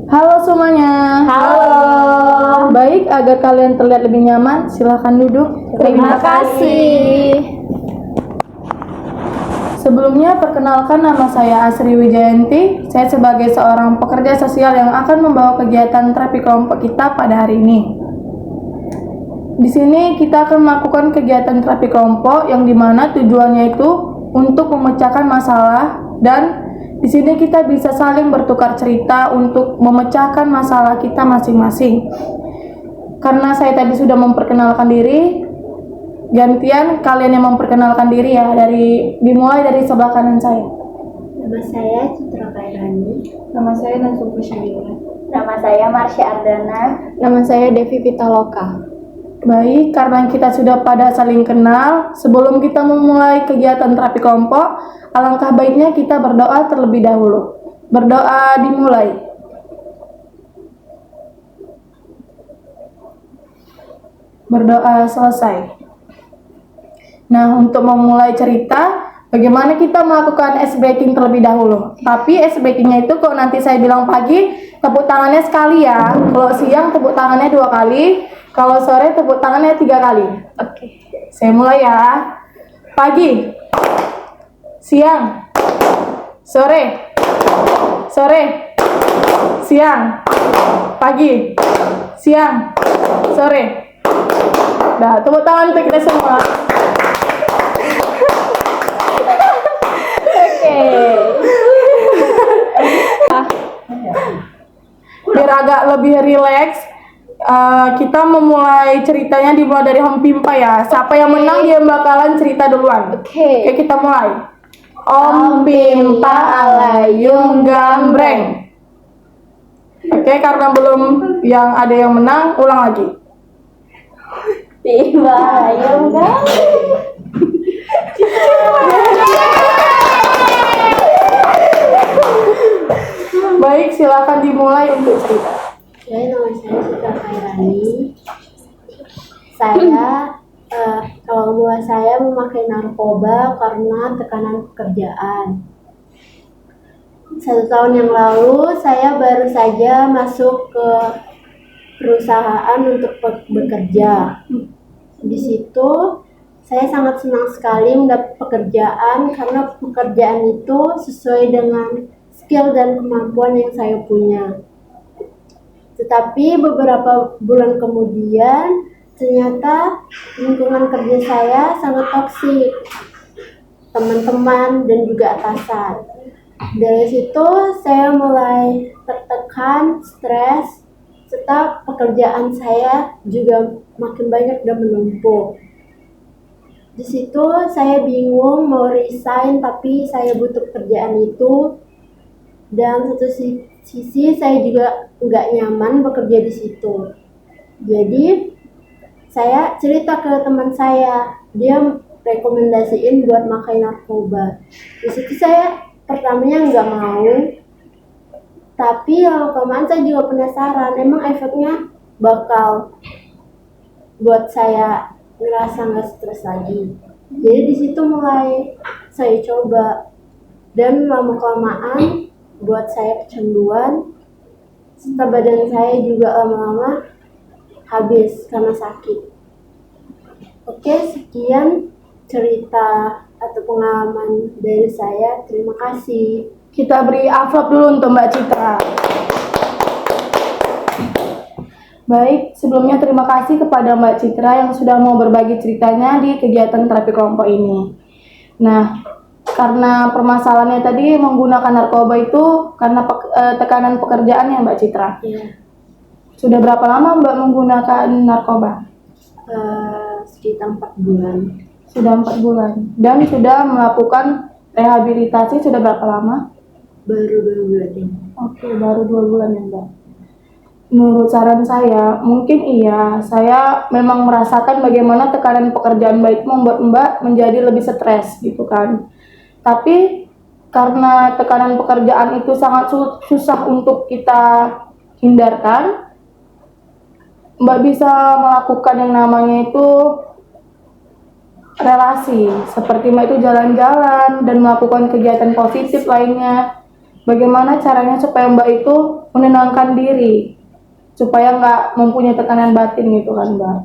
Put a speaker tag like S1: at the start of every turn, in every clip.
S1: Halo semuanya.
S2: Halo.
S1: Baik, agar kalian terlihat lebih nyaman, silahkan duduk.
S2: Terima kasih.
S1: Sebelumnya, perkenalkan, nama saya Asri Wijayanti. Saya sebagai seorang pekerja sosial yang akan membawa kegiatan terapi kelompok kita pada hari ini. Di sini kita akan melakukan kegiatan terapi kelompok yang dimana tujuannya itu untuk memecahkan masalah, dan di sini kita bisa saling bertukar cerita untuk memecahkan masalah kita masing-masing. Karena saya tadi sudah memperkenalkan diri, gantian kalian yang memperkenalkan diri ya, dimulai dari sebelah kanan saya.
S2: Nama saya Citra Kairani.
S1: Nama saya Nasuku Syabira.
S2: Nama saya Marsha Ardana.
S3: Nama saya Devi Pitaloka.
S1: Baik, karena kita sudah pada saling kenal, sebelum kita memulai kegiatan terapi kelompok, alangkah baiknya kita berdoa terlebih dahulu. Berdoa dimulai. Berdoa selesai. Nah, untuk memulai cerita, bagaimana kita melakukan ice breaking terlebih dahulu. Tapi ice breakingnya itu kalau nanti saya bilang pagi, tepuk tangannya sekali ya. Kalau siang tepuk tangannya 2 kali. Kalau sore tepuk tangannya 3 kali.
S3: Oke.
S1: Saya mulai ya. Pagi, siang, sore, siang, pagi, siang, sore. Dah, tepuk tangan untuk kita semua.
S3: Oke.
S1: Biar agak lebih rileks, kita memulai ceritanya dimulai dari Om Pimpa ya. Siapa yang menang dia bakalan cerita duluan.
S3: Oke.
S1: Oke, kita mulai. Om Pimpa alayung gambreng. Oke, karena belum ada yang menang, ulang lagi.
S2: Tiba ayo
S1: Baik, silakan dimulai untuk cerita.
S2: Nama saya Citra Kairani. Saya kalau buat saya memakai narkoba karena tekanan pekerjaan. 1 tahun yang lalu saya baru saja masuk ke perusahaan untuk bekerja. Di situ saya sangat senang sekali mendapat pekerjaan karena pekerjaan itu sesuai dengan skill dan kemampuan yang saya punya. Tetapi beberapa bulan kemudian ternyata lingkungan kerja saya sangat toksik, teman-teman dan juga atasan. Dari situ saya mulai tertekan, stres, serta pekerjaan saya juga makin banyak dan menumpuk. Di situ saya bingung mau resign, tapi saya butuh pekerjaan itu, dan satu sisi saya juga nggak nyaman bekerja di situ. Jadi saya cerita ke teman saya, dia rekomendasiin buat makai narkoba. Di situ saya pertamanya nggak mau, tapi lama-kelamaan saya juga penasaran, emang efeknya bakal buat saya ngerasa nggak stres lagi. Jadi di situ mulai saya coba, dan lama-kelamaan buat saya kecanduan, serta badan saya juga lama-lama habis karena sakit. Oke, sekian cerita atau pengalaman dari saya. Terima kasih.
S1: Kita beri aplaus dulu untuk Mbak Citra. Baik, sebelumnya terima kasih kepada Mbak Citra yang sudah mau berbagi ceritanya di kegiatan terapi kelompok ini. Nah, karena permasalahannya tadi menggunakan narkoba itu karena tekanan pekerjaan ya Mbak Citra.
S2: Ya.
S1: Sudah berapa lama Mbak menggunakan narkoba?
S2: Sekitar 4 bulan.
S1: Sudah 4 bulan. Dan sudah melakukan rehabilitasi sudah berapa lama?
S2: Baru 2 bulan ini.
S1: Oke, baru 2 bulan ya Mbak. Menurut saran saya, mungkin iya, saya memang merasakan bagaimana tekanan pekerjaan Mbak itu membuat Mbak menjadi lebih stres gitu kan. Tapi karena tekanan pekerjaan itu sangat susah untuk kita hindarkan, Mbak bisa melakukan yang namanya itu relasi, seperti Mbak itu jalan-jalan dan melakukan kegiatan positif lainnya. bagaimana caranya supaya Mbak itu menenangkan diri, supaya nggak mempunyai tekanan batin gitu kan Mbak.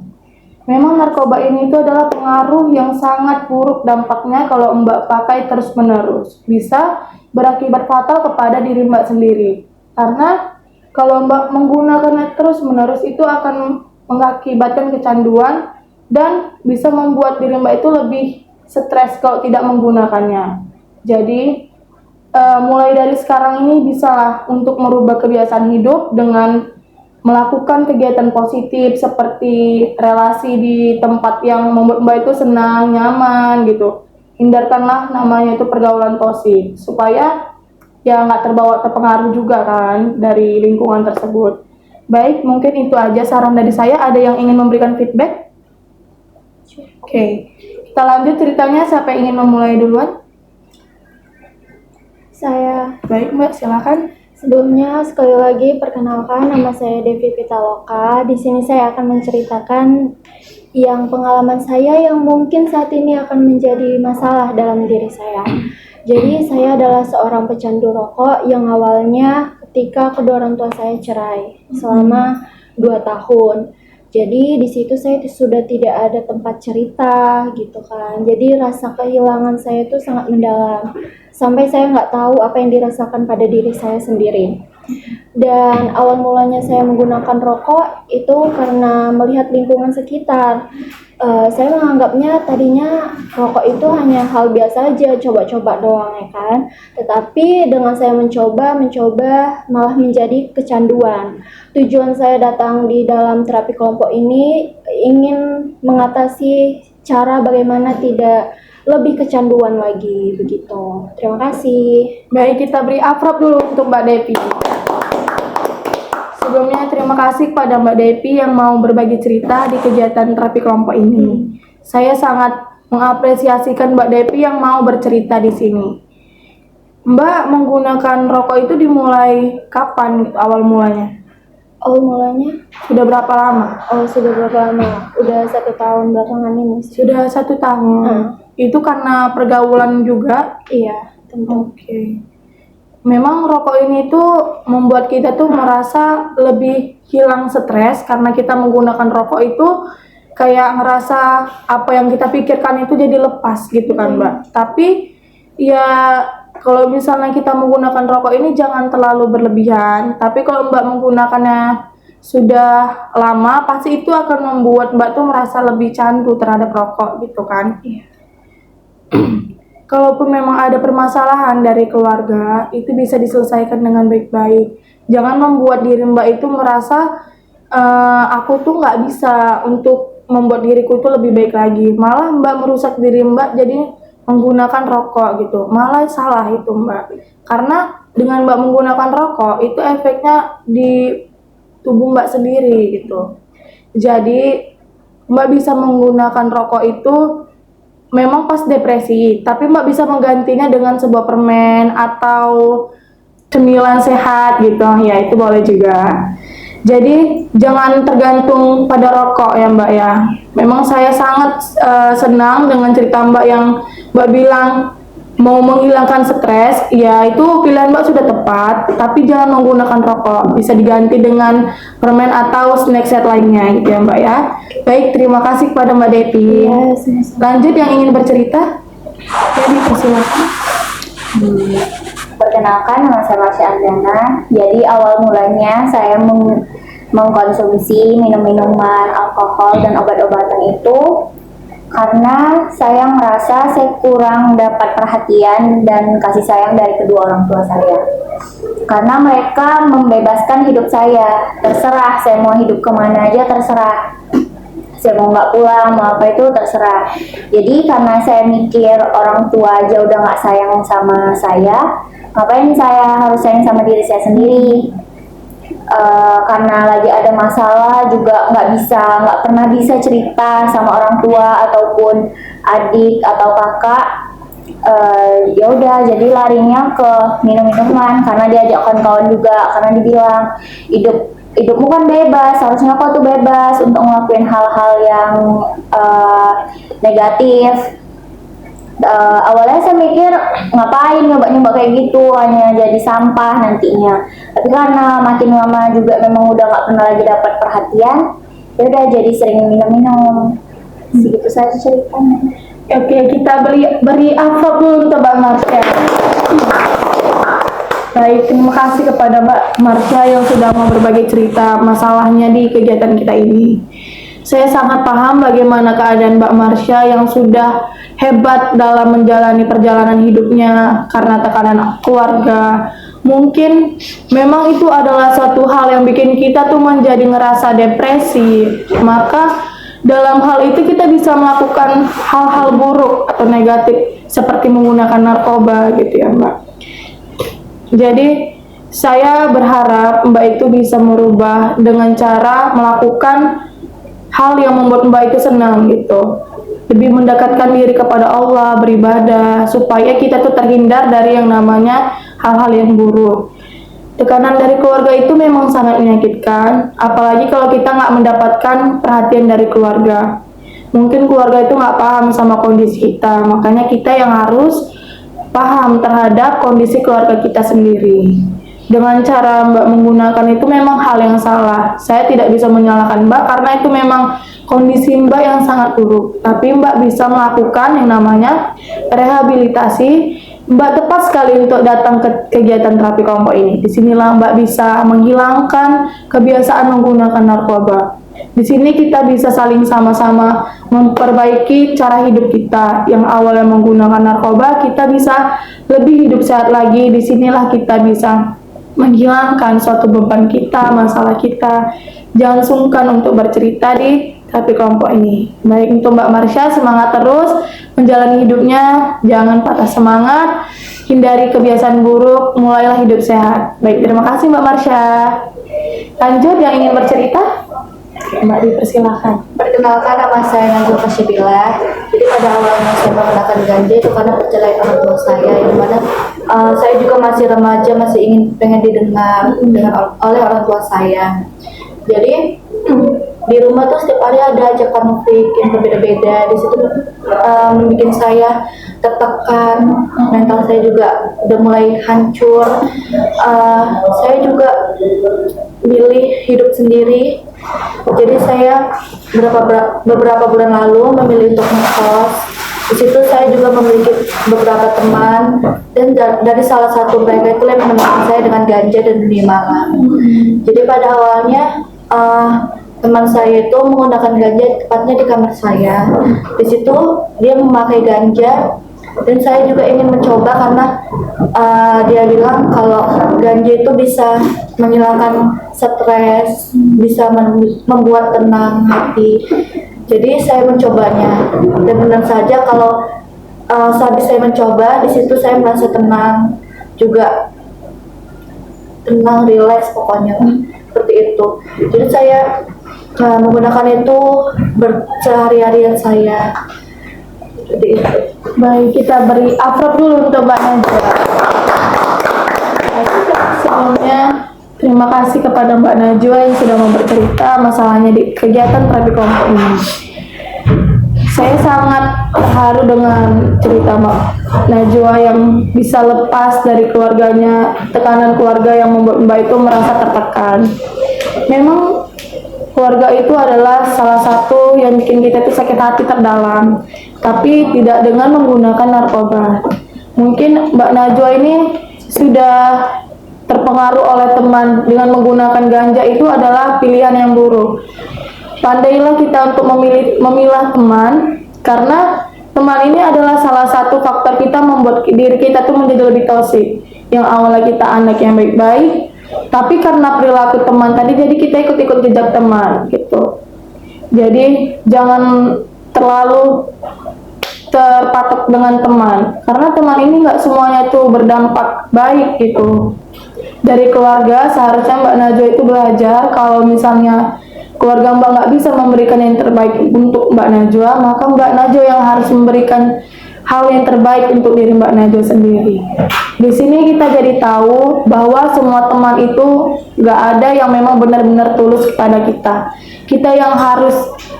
S1: Memang narkoba ini itu adalah pengaruh yang sangat buruk dampaknya kalau Mbak pakai terus-menerus. Bisa berakibat fatal kepada diri Mbak sendiri. Karena kalau Mbak menggunakannya terus-menerus itu akan mengakibatkan kecanduan dan bisa membuat diri Mbak itu lebih stres kalau tidak menggunakannya. Jadi mulai dari sekarang ini bisalah untuk merubah kebiasaan hidup dengan melakukan kegiatan positif seperti relasi di tempat yang membuat Mbak itu senang, nyaman gitu. Hindarkanlah namanya itu pergaulan toksik supaya ya nggak terpengaruh juga kan dari lingkungan tersebut. Baik, mungkin itu aja saran dari saya. Ada yang ingin memberikan feedback? Oke, kita lanjut ceritanya. Siapa yang ingin memulai duluan?
S3: Saya.
S1: Baik Mbak, silakan.
S3: Sebelumnya sekali lagi perkenalkan, nama saya Devi Pitaloka. Di sini saya akan menceritakan yang pengalaman saya yang mungkin saat ini akan menjadi masalah dalam diri saya. Jadi saya adalah seorang pecandu rokok yang awalnya ketika kedua orang tua saya cerai selama 2 tahun. Jadi di situ saya sudah tidak ada tempat cerita gitu kan. Jadi rasa kehilangan saya itu sangat mendalam. Sampai saya nggak tahu apa yang dirasakan pada diri saya sendiri. Dan awal mulanya saya menggunakan rokok itu karena melihat lingkungan sekitar. Saya menganggapnya tadinya rokok itu hanya hal biasa aja, coba-coba doang ya kan. Tetapi dengan saya mencoba malah menjadi kecanduan. Tujuan saya datang di dalam terapi kelompok ini ingin mengatasi cara bagaimana tidak lebih kecanduan lagi begitu. Terima kasih.
S1: Baik, kita beri aplaus dulu untuk Mbak Devi. Sebelumnya terima kasih kepada Mbak Devi yang mau berbagi cerita di kegiatan terapi kelompok ini. Saya sangat mengapresiasikan Mbak Devi yang mau bercerita di sini. Mbak menggunakan rokok itu dimulai kapan awal mulanya?
S3: Awal mulanya
S1: Sudah berapa lama?
S3: sudah berapa lama? Udah 1 tahun belakangan ini.
S1: Sudah 1 tahun. Itu karena pergaulan juga?
S3: Iya, tentu.
S1: Oke. Memang rokok ini tuh membuat kita tuh merasa lebih hilang stres karena kita menggunakan rokok itu kayak ngerasa apa yang kita pikirkan itu jadi lepas gitu kan Mbak. Tapi ya kalau misalnya kita menggunakan rokok ini jangan terlalu berlebihan. Tapi kalau Mbak menggunakannya sudah lama pasti itu akan membuat Mbak tuh merasa lebih candu terhadap rokok gitu kan.
S3: Iya.
S1: Kalaupun memang ada permasalahan dari keluarga, itu bisa diselesaikan dengan baik-baik. Jangan membuat diri Mbak itu merasa aku tuh nggak bisa untuk membuat diriku itu lebih baik lagi. Malah Mbak merusak diri Mbak jadi menggunakan rokok gitu. Malah salah itu Mbak. Karena dengan Mbak menggunakan rokok itu efeknya di tubuh Mbak sendiri gitu. Jadi Mbak bisa menggunakan rokok itu memang pas depresi, tapi Mbak bisa menggantinya dengan sebuah permen atau cemilan sehat gitu, ya itu boleh juga. Jadi jangan tergantung pada rokok ya Mbak ya. Memang saya sangat senang dengan cerita Mbak yang Mbak bilang mau menghilangkan stres, ya itu pilihan Mbak sudah tepat, tapi jangan menggunakan rokok, bisa diganti dengan permen atau snack set lainnya gitu ya Mbak ya. Baik, terima kasih kepada Mbak Devi.
S3: Ya, sama-sama.
S1: Lanjut yang ingin bercerita, jadi persilakan.
S4: Perkenalkan, nama saya Masya Andana. Jadi awal mulanya saya mengkonsumsi minum-minuman alkohol dan obat-obatan itu karena saya merasa saya kurang dapat perhatian dan kasih sayang dari kedua orang tua saya. Karena mereka membebaskan hidup saya, terserah saya mau hidup kemana aja terserah. Saya mau nggak pulang, mau apa itu terserah. Jadi karena saya mikir orang tua aja udah nggak sayang sama saya, ngapain saya harus sayang sama diri saya sendiri? Karena lagi ada masalah juga nggak pernah bisa cerita sama orang tua ataupun adik atau kakak. Ya udah jadi larinya ke minum-minuman karena diajak kawan-kawan juga, karena dibilang hidupmu kan bebas, harusnya kau tuh bebas untuk ngelakuin hal-hal yang negatif. Awalnya saya mikir ngapain nyoba-nyoba kayak gitu, hanya jadi sampah nantinya. Tapi karena makin lama juga memang udah nggak pernah lagi dapat perhatian, ya udah jadi sering minum-minum. Segitu saja ceritanya.
S1: Oke, kita beri aplaus dulu untuk Mbak Marsha. Baik, terima kasih kepada Mbak Marsha yang sudah mau berbagi cerita masalahnya di kegiatan kita ini. Saya sangat paham bagaimana keadaan Mbak Marsha yang sudah hebat dalam menjalani perjalanan hidupnya karena tekanan keluarga. Mungkin memang itu adalah suatu hal yang bikin kita tuh menjadi ngerasa depresi. Maka dalam hal itu kita bisa melakukan hal-hal buruk atau negatif seperti menggunakan narkoba gitu ya Mbak. Jadi saya berharap Mbak itu bisa merubah dengan cara melakukan hal yang membuat Mbak itu senang gitu, lebih mendekatkan diri kepada Allah, beribadah, supaya kita tuh terhindar dari yang namanya hal-hal yang buruk. Tekanan dari keluarga itu memang sangat menyakitkan, apalagi kalau kita nggak mendapatkan perhatian dari keluarga. Mungkin keluarga itu nggak paham sama kondisi kita, makanya kita yang harus paham terhadap kondisi keluarga kita sendiri. Dengan cara Mbak menggunakan itu memang hal yang salah. Saya tidak bisa menyalahkan Mbak karena itu memang kondisi Mbak yang sangat buruk. Tapi Mbak bisa melakukan yang namanya rehabilitasi. Mbak tepat sekali untuk datang ke kegiatan terapi kelompok ini. Disinilah Mbak bisa menghilangkan kebiasaan menggunakan narkoba. Di sini kita bisa saling sama-sama memperbaiki cara hidup kita. Yang awalnya menggunakan narkoba, kita bisa lebih hidup sehat lagi. Disinilah kita bisa menghilangkan suatu beban kita, masalah kita. Jangan sungkan untuk bercerita di terapi kelompok ini. Baik, untuk Mbak Marsha, semangat terus menjalani hidupnya, jangan patah semangat, hindari kebiasaan buruk, mulailah hidup sehat. Baik, terima kasih Mbak Marsha. Lanjut, yang ingin bercerita? Mbak dipersilahkan.
S5: Perkenalkan, nama saya Najwa Kasyibila. Jadi pada awalnya saya menggunakan ganja itu karena perceraian orang tua saya, yang mana saya juga masih remaja, masih pengen didengar oleh orang tua saya. Jadi di rumah tuh setiap hari ada ajakan musik yang berbeda-beda. Di situ membuat saya tertekan, mental saya juga udah mulai hancur. Saya juga milih hidup sendiri. Jadi saya beberapa bulan lalu memilih untuk ngekos. Di situ saya juga memiliki beberapa teman, dan dari salah satu mereka itu yang menemukan saya dengan ganja dan dunia malam. Jadi pada awalnya teman saya itu menggunakan ganja tepatnya di kamar saya. Di situ dia memakai ganja, dan saya juga ingin mencoba karena dia bilang kalau ganja itu bisa menghilangkan stres, bisa membuat tenang hati. Jadi saya mencobanya, dan benar saja kalau sehabis saya mencoba, di situ saya merasa tenang, juga tenang, rileks pokoknya seperti itu. Jadi saya menggunakan itu sehari-harian saya. Seperti itu.
S1: Baik, kita beri aplaus dulu untuk Mbak Najwa. Sebelumnya, terima kasih kepada Mbak Najwa yang sudah mau bercerita masalahnya di kegiatan terapi kelompok ini. Saya sangat terharu dengan cerita Mbak Najwa yang bisa lepas dari keluarganya, tekanan keluarga yang membuat Mbak itu merasa tertekan. Memang keluarga itu adalah salah satu yang bikin kita itu sakit hati terdalam, tapi tidak dengan menggunakan narkoba. Mungkin Mbak Najwa ini sudah terpengaruh oleh teman dengan menggunakan ganja, itu adalah pilihan yang buruk. Pandailah kita untuk memilah teman, karena teman ini adalah salah satu faktor kita membuat diri kita tuh menjadi lebih toksik. Yang awalnya kita anak yang baik-baik, tapi karena perilaku teman tadi, jadi kita ikut-ikut jejak teman gitu. Jadi jangan terlalu terpatok dengan teman, karena teman ini nggak semuanya tuh berdampak baik gitu. Dari keluarga seharusnya Mbak Najwa itu belajar kalau misalnya keluarga Mbak nggak bisa memberikan yang terbaik untuk Mbak Najwa, maka Mbak Najwa yang harus memberikan hal yang terbaik untuk diri Mbak Najwa sendiri. Di sini kita jadi tahu bahwa semua teman itu nggak ada yang memang benar-benar tulus kepada kita. Kita yang harus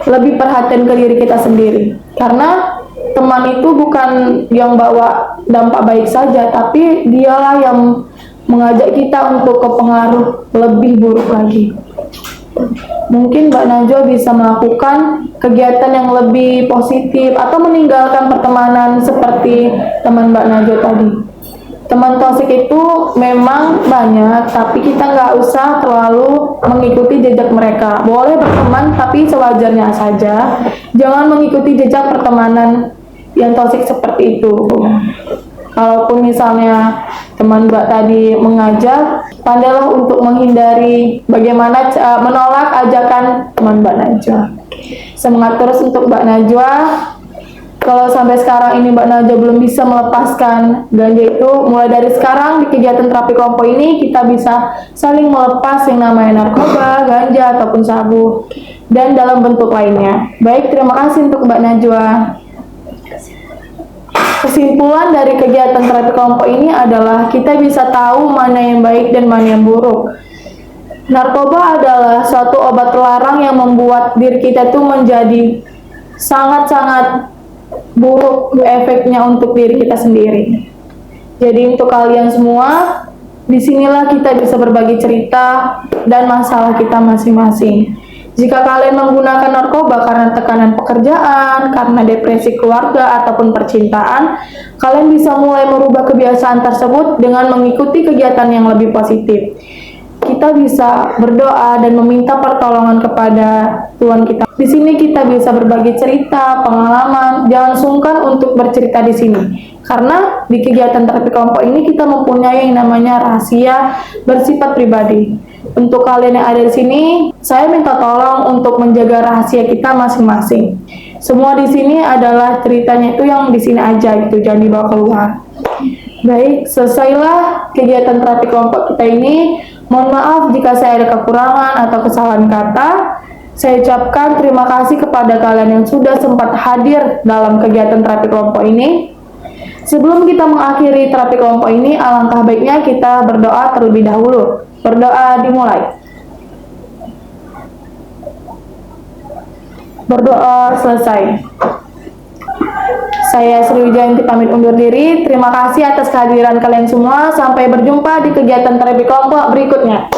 S1: lebih perhatian ke diri kita sendiri. Karena teman itu bukan yang bawa dampak baik saja, tapi dialah yang mengajak kita untuk ke pengaruh lebih buruk lagi. Mungkin Mbak Najwa bisa melakukan kegiatan yang lebih positif atau meninggalkan pertemanan seperti teman Mbak Najwa tadi. Teman toksik itu memang banyak, tapi kita nggak usah terlalu mengikuti jejak mereka. Boleh berteman, tapi sewajarnya saja. Jangan mengikuti jejak pertemanan yang toksik seperti itu. Kalaupun misalnya teman Mbak tadi mengajak, pandailah untuk menghindari bagaimana menolak ajakan teman Mbak Najwa. Semangat terus untuk Mbak Najwa. Kalau sampai sekarang ini Mbak Najwa belum bisa melepaskan ganja itu, mulai dari sekarang di kegiatan terapi kelompok ini kita bisa saling melepas yang namanya narkoba, ganja, ataupun sabu, dan dalam bentuk lainnya. Baik, terima kasih untuk Mbak Najwa. Kesimpulan dari kegiatan terapi kelompok ini adalah kita bisa tahu mana yang baik dan mana yang buruk. Narkoba adalah suatu obat terlarang yang membuat diri kita tuh menjadi sangat-sangat buruk efeknya untuk diri kita sendiri. Jadi untuk kalian semua, disinilah kita bisa berbagi cerita dan masalah kita masing-masing. Jika kalian menggunakan narkoba karena tekanan pekerjaan, karena depresi keluarga, ataupun percintaan, kalian bisa mulai merubah kebiasaan tersebut dengan mengikuti kegiatan yang lebih positif. Kita bisa berdoa dan meminta pertolongan kepada Tuhan kita. Di sini kita bisa berbagi cerita, pengalaman. Jangan sungkan untuk bercerita di sini. Karena di kegiatan terapi kelompok ini kita mempunyai yang namanya rahasia bersifat pribadi. Untuk kalian yang ada di sini, saya minta tolong untuk menjaga rahasia kita masing-masing. Semua di sini adalah ceritanya itu yang di sini aja, itu jangan dibawa keluar. Baik, selesailah kegiatan terapi kelompok kita ini. Mohon maaf jika saya ada kekurangan atau kesalahan kata. Saya ucapkan terima kasih kepada kalian yang sudah sempat hadir dalam kegiatan terapi kelompok ini. Sebelum kita mengakhiri terapi kelompok ini, alangkah baiknya kita berdoa terlebih dahulu. Berdoa dimulai. Berdoa selesai. Saya Sriwijayanti pamit undur diri. Terima kasih atas kehadiran kalian semua. Sampai berjumpa di kegiatan terapi kelompok berikutnya.